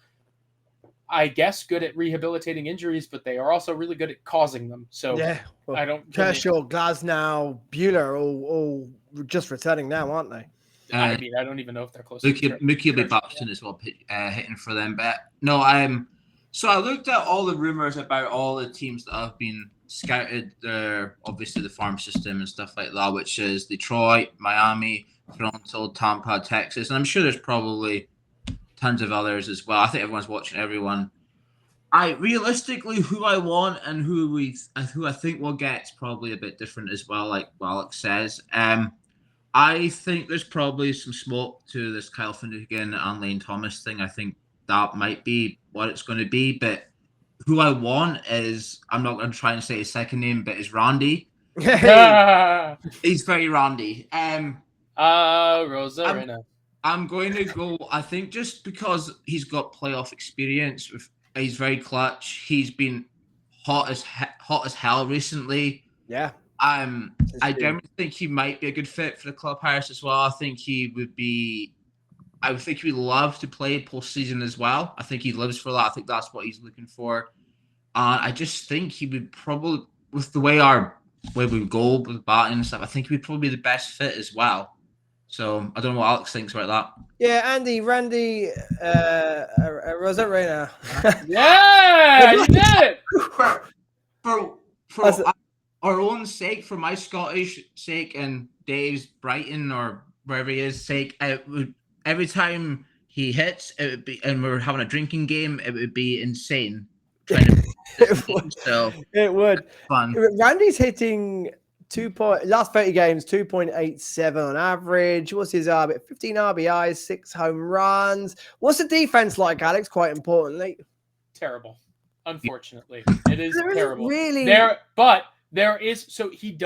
I guess, good at rehabilitating injuries, but they are also really good at causing them. So yeah, I don't. Kershaw, Glasnow, Buehler, all just returning now, aren't they? I mean, I don't even know if they're close. Mookie will be Buxton as well, hitting for them. But no, so I looked at all the rumors about all the teams that have been scouted. Obviously, the farm system and stuff like that, which is Detroit, Miami, Toronto, Tampa, Texas, and I'm sure there's probably tons of others as well. I think everyone's watching everyone. Realistically, who I want and who I think we'll get is probably a bit different as well, like Alex says. I think there's probably some smoke to this Kyle Finnegan and Lane Thomas thing. I think that might be what it's going to be. But who I want is, I'm not going to try and say his second name, but it's Randy. He's very Randy. Rosarena. I'm going to go, I think, just because he's got playoff experience. He's very clutch. He's been hot as hell recently. Yeah. I generally think he might be a good fit for the clubhouse as well. I would think he would love to play postseason as well. I think he lives for that. I think that's what he's looking for. I just think he would probably, with the way we go with batting and stuff, I think he would probably be the best fit as well. So I don't know what Alex thinks about that. Yeah, Randy Rosarena. Yeah, you did it. For our own sake, for my Scottish sake and Dave's Brighton or wherever he is sake, every time he hits, it would be, and we're having a drinking game, it would be insane. It would. Fun. Randy's hitting last 30 games, 2.87 on average. What's his 15 RBIs, 6 home runs. What's the defense like, Alex? Quite importantly, terrible. Unfortunately, it is terrible. Really, there is. So he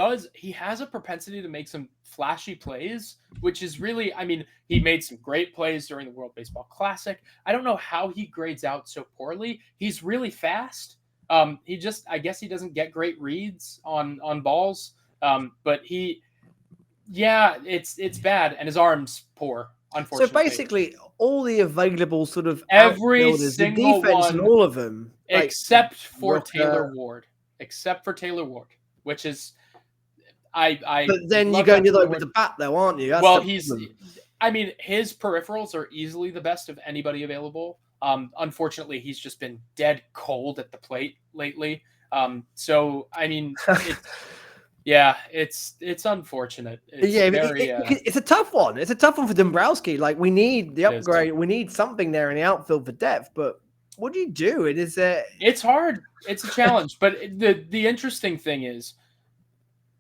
has a propensity to make some flashy plays, which is really, I mean, he made some great plays during the World Baseball Classic. I don't know how he grades out so poorly. He's really fast. I guess he doesn't get great reads on balls. But it's bad, and his arm's poor, unfortunately. So basically, all the available sort of every single the defense one, and all of them, except for Taylor Ward, which is I. But then you go and you're with the bat, though, aren't you? That's his peripherals are easily the best of anybody available. Unfortunately, he's just been dead cold at the plate lately. So I mean, it's unfortunate. It's a tough one. It's a tough one for Dombrowski. Like, we need the upgrade. We need something there in the outfield for depth. But what do you do? It's hard. It's a challenge. But the interesting thing is,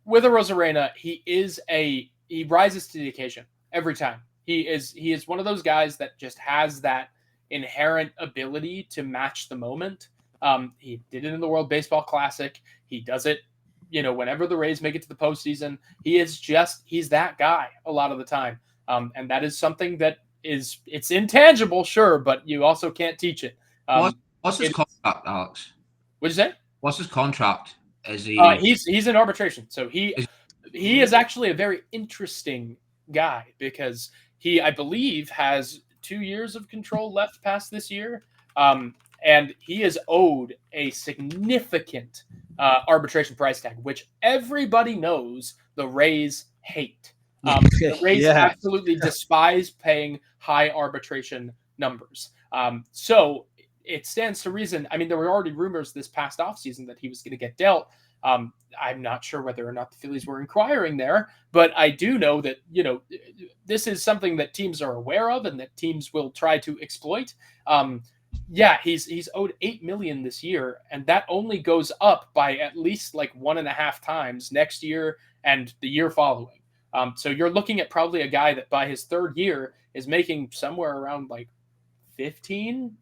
with Arozarena, he rises to the occasion every time. He is one of those guys that just has that inherent ability to match the moment. He did it in the World Baseball Classic. He does it, whenever the Rays make it to the postseason. He's that guy a lot of the time. And that is something that it's intangible, sure, but you also can't teach it. What's his contract, Alex? What'd you say? What's his contract? Is he? He's in arbitration, so he is actually a very interesting guy because he, I believe, has 2 years of control left past this year, and he is owed a significant arbitration price tag, which everybody knows the Rays hate. The Rays absolutely despise paying high arbitration numbers. So it stands to reason. I mean, there were already rumors this past offseason that he was going to get dealt. I'm not sure whether or not the Phillies were inquiring there, but I do know that, this is something that teams are aware of and that teams will try to exploit. He's owed $8 million this year, and that only goes up by at least like 1.5 times next year and the year following. So you're looking at probably a guy that by his third year is making somewhere around like 18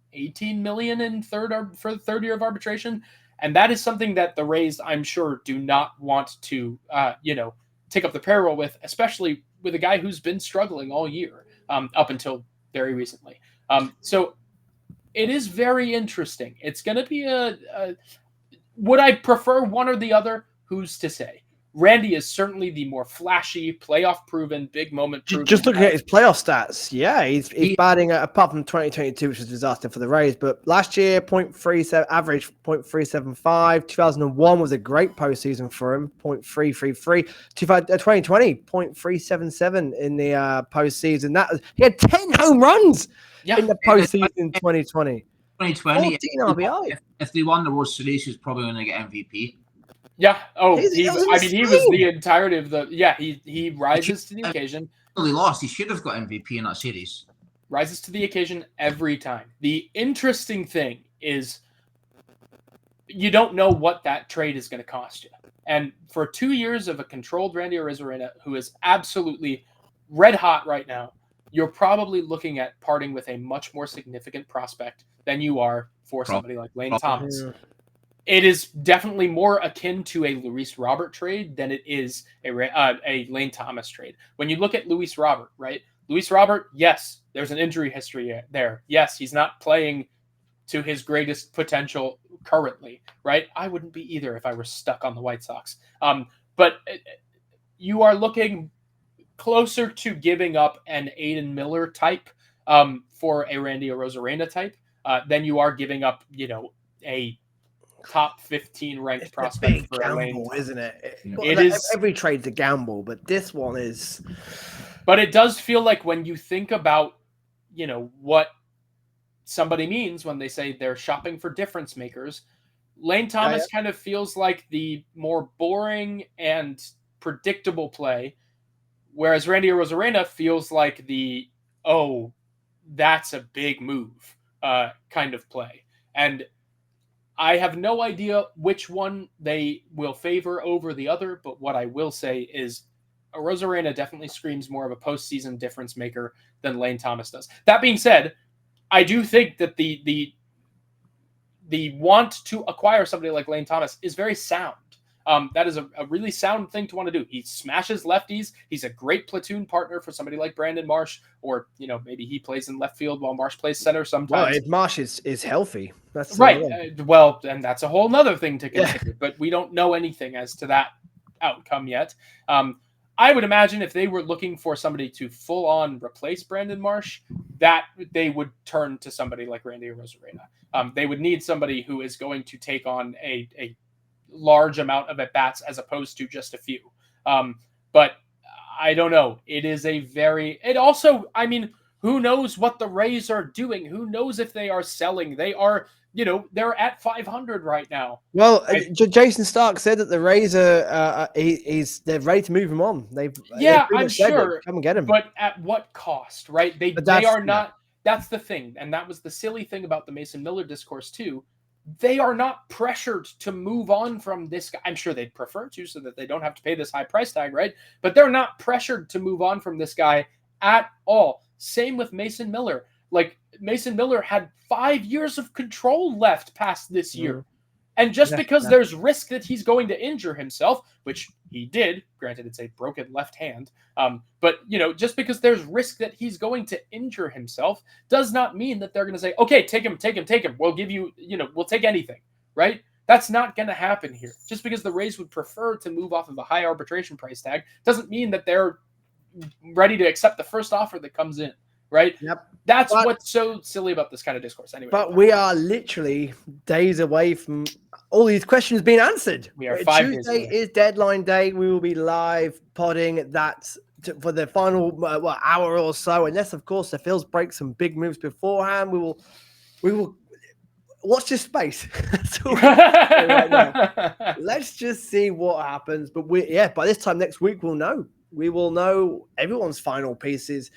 million for the third year of arbitration. And that is something that the Rays, I'm sure, do not want to, take up the payroll with, especially with a guy who's been struggling all year up until very recently. So it is very interesting. It's going to be would I prefer one or the other? Who's to say? Randy is certainly the more flashy, playoff-proven, big moment. Just looking at his playoff stats, he's batting apart from 2022, which was a disaster for the Rays. But last year, 0.37 average, 0.375. 2001 was a great postseason for him, 0.333. 2020, 0.377 in the postseason. He had 10 home runs in the postseason in 2020. 2020, if they won the World Series, he's probably going to get MVP. Yeah. Oh, he was the entirety of the. Yeah, he rises to the occasion. He lost. He should have got MVP in that series. Rises to the occasion every time. The interesting thing is, you don't know what that trade is going to cost you. And for 2 years of a controlled Randy Arozarena, who is absolutely red hot right now, you're probably looking at parting with a much more significant prospect than you are for somebody like Lane Thomas. Yeah. It is definitely more akin to a Luis Robert trade than it is a Lane Thomas trade. When you look at Luis Robert, right? Luis Robert, yes, there's an injury history there. Yes, he's not playing to his greatest potential currently, right? I wouldn't be either if I were stuck on the White Sox. But you are looking closer to giving up an Aiden Miller type for a Randy Arozarena type than you are giving up, a top 15 ranked prospect for gamble, a Lane, isn't it? It is. Every trade's a gamble, but this one is. But it does feel like when you think about, what somebody means when they say they're shopping for difference makers, Lane Thomas kind of feels like the more boring and predictable play, whereas Randy Arozarena feels like the that's a big move kind of play. And I have no idea which one they will favor over the other, but what I will say is Arozarena definitely screams more of a postseason difference maker than Lane Thomas does. That being said, I do think that the want to acquire somebody like Lane Thomas is very sound. That is a really sound thing to want to do. He smashes lefties. He's a great platoon partner for somebody like Brandon Marsh, or maybe he plays in left field while Marsh plays center sometimes. Well, if Marsh is healthy, that's right. Well, and that's a whole nother thing to consider. But we don't know anything as to that outcome yet. I would imagine if they were looking for somebody to full on replace Brandon Marsh, that they would turn to somebody like Randy Arozarena. They would need somebody who is going to take on a large amount of at-bats as opposed to just a few. But I don't know. It is it also, I mean, who knows what the Rays are doing? Who knows if they are selling? They are, they're at 500 right now. Well, Jason Stark said that the Rays they're ready to move him on. I'm sure. Come and get him. But at what cost, right? They are not. That's the thing. And that was the silly thing about the Mason Miller discourse too. They are not pressured to move on from this guy. I'm sure they'd prefer to so that they don't have to pay this high price tag, right? But they're not pressured to move on from this guy at all. Same with Mason Miller. Like, Mason Miller had 5 years of control left past this year. And just because there's risk that he's going to injure himself, which he did, granted it's a broken left hand, but, just because there's risk that he's going to injure himself does not mean that they're going to say, okay, take him. We'll give you, we'll take anything, right? That's not going to happen here. Just because the Rays would prefer to move off of a high arbitration price tag doesn't mean that they're ready to accept the first offer that comes in. Right? Yep. That's what's so silly about this kind of discourse anyway. But we are literally days away from all these questions being answered. We are 5 days Tuesday is deadline day. We will be live podding that for the final hour or so. Unless, of course, the Phillies break some big moves beforehand. We will watch this space. Right now. Let's just see what happens. But by this time next week, we'll know. We will know everyone's final pieces.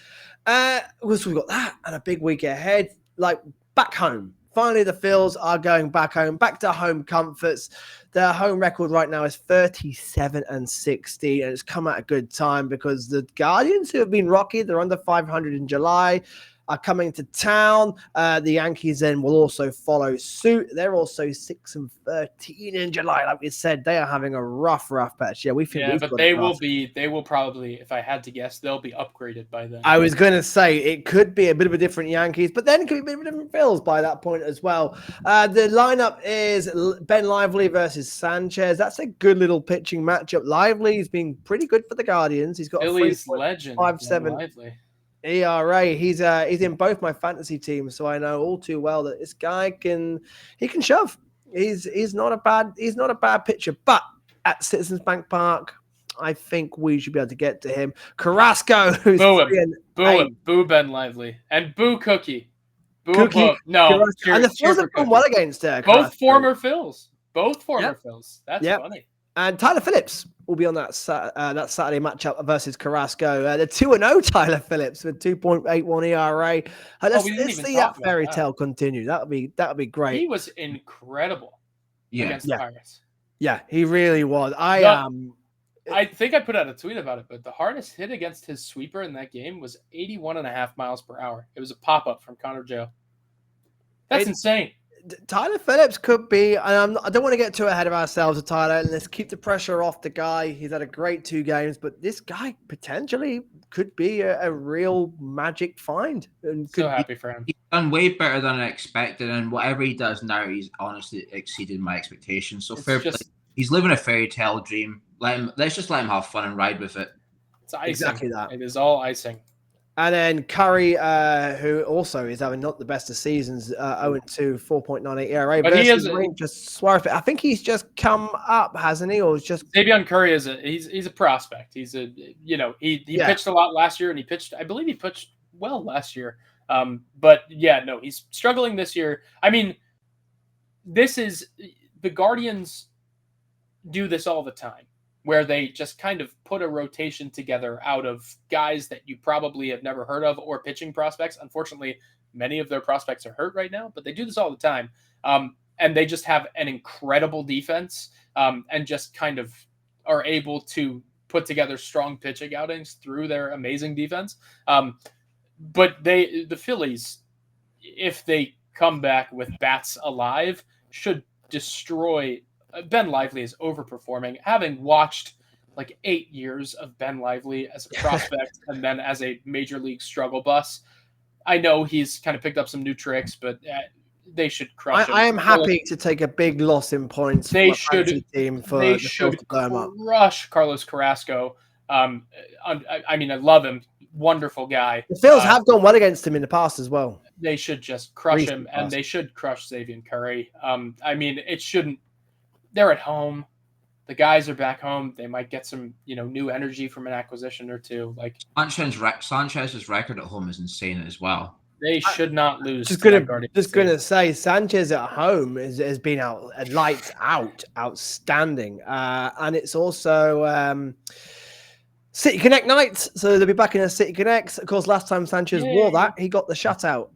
So we've got that and a big week ahead, like back home. Finally, the Phils are going back home, back to home comforts. Their home record right now is 37-60, and it's come at a good time because the Guardians, who have been rocky, they're under 500 in July, are coming to town. The Yankees then will also follow suit. They're also 6-13 in July. Like we said, they are having a rough patch. Yeah, we think. Yeah, but they will probably, if I had to guess, they'll be upgraded by then. I was going to say it could be a bit of a different Yankees, but then it could be a bit of a different Phils by that point as well. The lineup is Ben Lively versus Sanchez. That's a good little pitching matchup. Lively's been pretty good for the Guardians. He's got Phillies legend 5.7 ERA. He's in both my fantasy teams, so I know all too well that this guy can shove. He's not a bad pitcher, but at Citizens Bank Park, I think we should be able to get to him. Carrasco, who's boo Ben Lively, and boo Cookie. Cookie. No, and the Phils have done well against both former Phils. Phils. That's funny. And Tyler Phillips will be on that Saturday matchup versus Carrasco. The 2-0 Tyler Phillips with 2.81 ERA. Let's see that fairy tale continue. That would be great. He was incredible against the Pirates. Yeah, he really was. I think I put out a tweet about it, but the hardest hit against his sweeper in that game was 81.5 miles per hour. It was a pop-up from Connor Joe. That's insane. Tyler Phillips could be, and I don't want to get too ahead of ourselves with Tyler, and let's keep the pressure off the guy. He's had a great 2 games, but this guy potentially could be a real magic find. And so happy for him. He's done way better than I expected, and whatever he does now, he's honestly exceeded my expectations. So he's living a fairy tale dream. Let's just let him have fun and ride with it. It's icing. Exactly that. It is all icing. And then Curry, who also is having not the best of seasons, 0-2, 4.98 ERA. But he is just swerve. I think he's just come up, hasn't he? Or just Davion Curry he's a prospect. He's he pitched a lot last year, and I believe he pitched well last year. But he's struggling this year. I mean, the Guardians do this all the time, where they just kind of put a rotation together out of guys that you probably have never heard of or pitching prospects. Unfortunately, many of their prospects are hurt right now, but they do this all the time. And they just have an incredible defense and just kind of are able to put together strong pitching outings through their amazing defense. But the Phillies, if they come back with bats alive, should destroy Ben Lively is overperforming. Having watched like 8 years of Ben Lively as a prospect and then as a major league struggle bus, I know he's kind of picked up some new tricks, but they should crush him. I am happy to take a big loss in points for my fantasy team for they the should to blow him up. Crush Carlos Carrasco. I mean, I love him. Wonderful guy. The Phils have gone well against him in the past as well. They should just crush him, and they should crush Xavier Curry. I mean, it shouldn't. They're at home. The guys are back home. They might get some, new energy from an acquisition or two. Like Sanchez's record at home is insane as well. They should not lose. Just gonna say, Sanchez at home has been lights out, outstanding, and it's also City Connect nights, so they'll be back in a City Connects. Of course, last time Sanchez wore that, he got the shutout.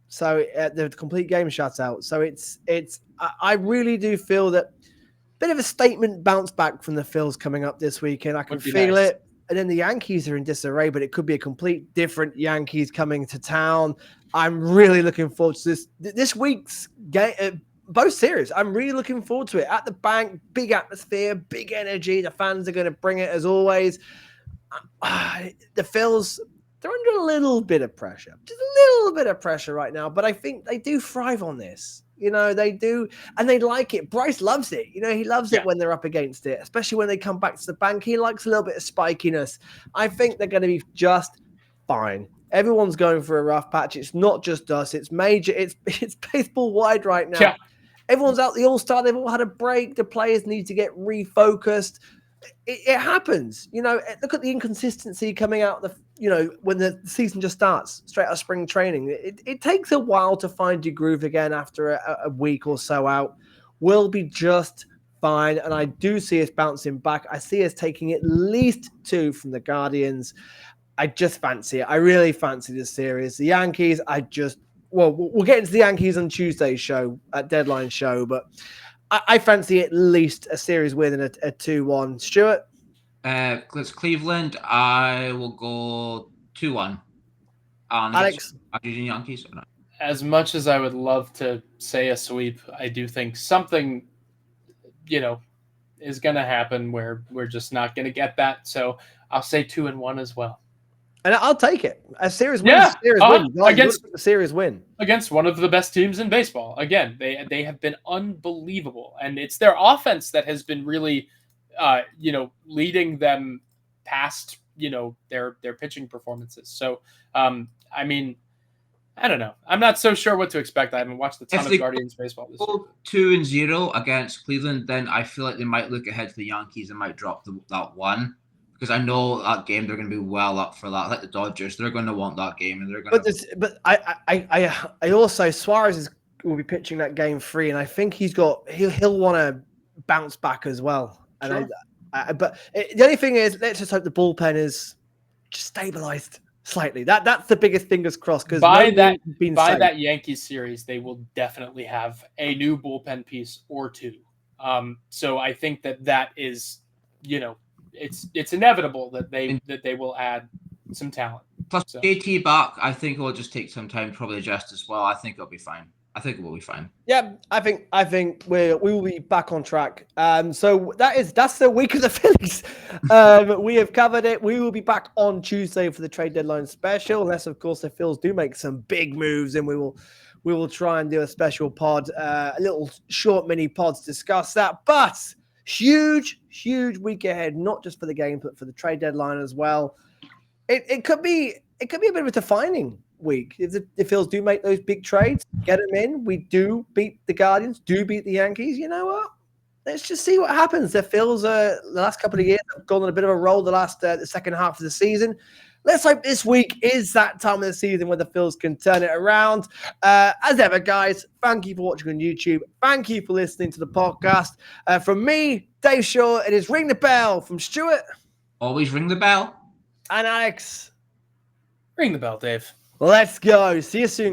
So the complete game shutout. So it's. I really do feel that bit of a statement bounce back from the Phils coming up this weekend. I can feel it. And then the Yankees are in disarray, but it could be a complete different Yankees coming to town. I'm really looking forward to this week's game, both series. I'm really looking forward to it. At the bank, big atmosphere, big energy. The fans are going to bring it as always. The Phils, they're under a little bit of pressure. Just a little bit of pressure right now, but I think they do thrive on this. They do, and they like it. Bryce loves it. He loves it when they're up against it, especially when they come back to the bank. He likes a little bit of spikiness. I think they're going to be just fine. Everyone's going for a rough patch. It's not just us. It's major. It's baseball wide right now. Yeah. Everyone's out the All-Star. They've all had a break. The players need to get refocused. It happens. Look at the inconsistency coming out when the season just starts, straight out of spring training. It takes a while to find your groove again after a week or so out. We'll be just fine. And I do see us bouncing back. I see us taking at least 2 from the Guardians. I just fancy it. I really fancy this series. The Yankees, we'll get into the Yankees on Tuesday's show, at Deadline show, but I fancy at least a series win and a 2-1. Stuart? It's Cleveland. I will go 2-1. Alex? Guardians and Yankees? Or not? As much as I would love to say a sweep, I do think something, is going to happen where we're just not going to get that. So I'll say 2-1 as well. And I'll take it. A series win. Yeah. A series win against one of the best teams in baseball. Again, they have been unbelievable, and it's their offense that has been really, leading them past their pitching performances. So, I mean, I don't know. I'm not so sure what to expect. I haven't watched a ton of Guardians baseball this year. 2-0 against Cleveland, then I feel like they might look ahead to the Yankees and might drop that one. Because I know that game they're going to be well up for that. Like the Dodgers, they're going to want that game, and they're going. But I also Suarez will be pitching that game 3, and I think he'll want to bounce back as well. And sure. But the only thing is, let's just hope the bullpen is just stabilized slightly. That's the biggest fingers crossed. Because by that Yankees series, they will definitely have a new bullpen piece or 2. So I think that is It's inevitable that they will add some talent. Plus, JT back, I think it will just take some time to probably adjust as well. I think it'll be fine. I think it will be fine. Yeah, I think we will be back on track. So that's the week of the Phillies. We have covered it. We will be back on Tuesday for the trade deadline special, unless of course the Phils do make some big moves, and we will try and do a special pod, a little short mini pod to discuss that. But huge week ahead, not just for the game, but for the trade deadline as well. It could be a bit of a defining week. If the Phils do make those big trades, get them in. We do beat the Guardians, do beat the Yankees. You know what? Let's just see what happens. The Phils, the last couple of years, have gone on a bit of a roll the second half of the season. Let's hope this week is that time of the season where the Phils can turn it around. As ever, guys, thank you for watching on YouTube. Thank you for listening to the podcast. From me, Dave Shaw, it is Ring the Bell. From Stuart. Always ring the bell. And Alex. Ring the bell, Dave. Let's go. See you soon, guys.